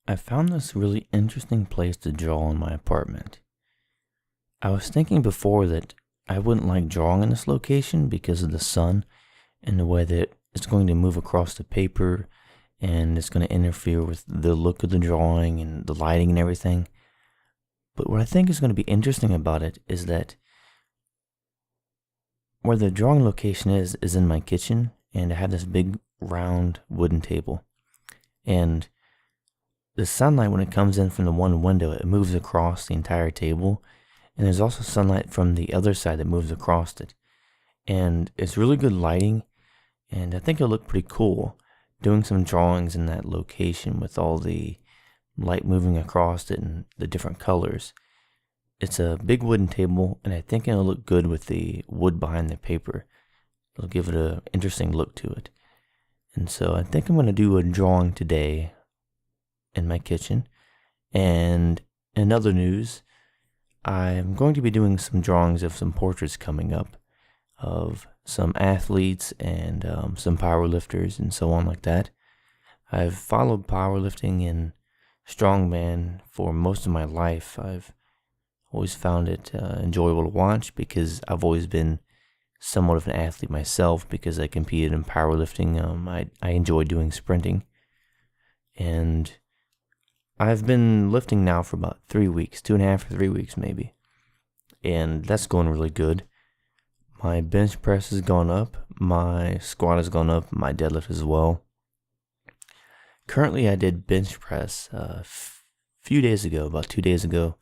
I found this really interesting place to draw in my apartment. I was thinking before that I wouldn't like drawing in this location because of the sun and the way that it's going to move across the paper and it's going to interfere with the look of the drawing and the lighting and everything. But what I think is going to be interesting about it is that where the drawing location is in my kitchen, and I have this big round wooden table. And the sunlight, when it comes in from the one window, it moves across the entire table. And there's also sunlight from the other side that moves across it. And it's really good lighting. And I think it'll look pretty cool doing some drawings in that location with all the light moving across it and the different colors. It's a big wooden table, and I think it'll look good with the wood behind the paper. It'll give it an interesting look to it. And so I think I'm going to do a drawing today in my kitchen. And in other news, I'm going to be doing some drawings of some portraits coming up of some athletes and some powerlifters and so on like that. I've followed powerlifting and strongman for most of my life. I've always found it enjoyable to watch because I've always been somewhat of an athlete myself because I competed in powerlifting. I enjoy doing sprinting. And I've been lifting now for about 3 weeks, 2.5 or 3 weeks maybe. And that's going really good. My bench press has gone up, my squat has gone up, my deadlift as well. Currently I did bench press a few days ago, about 2 days ago.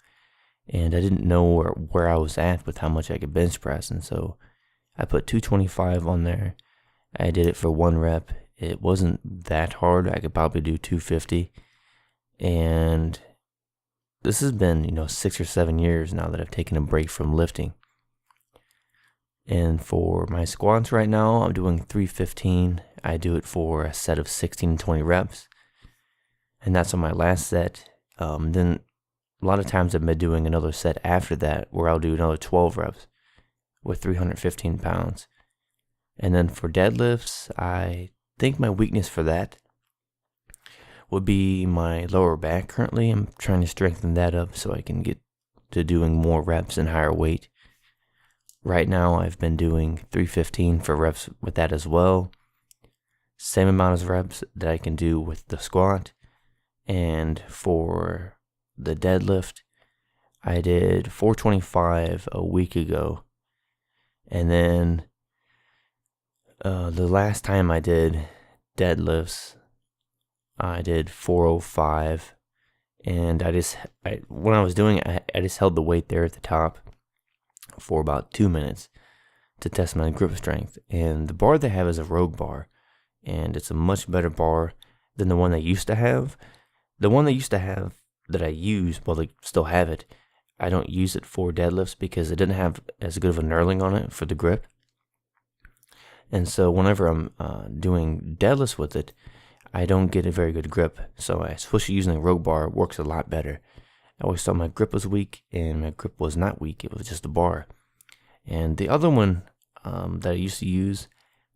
And I didn't know where I was at with how much I could bench press. And so I put 225 on there. I did it for 1 rep. It wasn't that hard. I could probably do 250. And this has been, 6 or 7 years now that I've taken a break from lifting. And for my squats right now, I'm doing 315. I do it for a set of 16 to 20 reps. And that's on my last set. Then a lot of times I've been doing another set after that where I'll do another 12 reps with 315 pounds. And then for deadlifts, I think my weakness for that would be my lower back currently. I'm trying to strengthen that up so I can get to doing more reps and higher weight. Right now I've been doing 315 for reps with that as well. Same amount of reps that I can do with the squat. And for the deadlift, I did 425 a week ago. And then the last time I did deadlifts, I did 405. And when I was doing it, I just held the weight there at the top for about 2 minutes to test my grip strength. And the bar they have is a Rogue bar. And it's a much better bar than the one they used to have. The one they used to have that I use, well, they still have it. I don't use it for deadlifts because it didn't have as good of a knurling on it for the grip. And so whenever I'm doing deadlifts with it, I don't get a very good grip. So I switched to using the Rogue bar. It works a lot better. I always thought my grip was weak, and my grip was not weak. It was just a bar. And the other one that I used to use,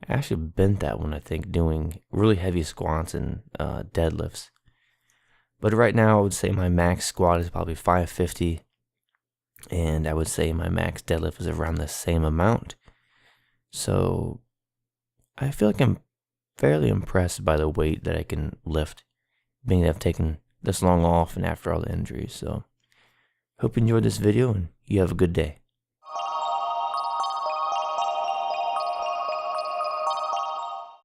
I actually bent that one, I think, doing really heavy squats and deadlifts. But right now, I would say my max squat is probably 550. And I would say my max deadlift is around the same amount. So I feel like I'm fairly impressed by the weight that I can lift, being that I've taken this long off and after all the injuries. So hope you enjoyed this video and you have a good day.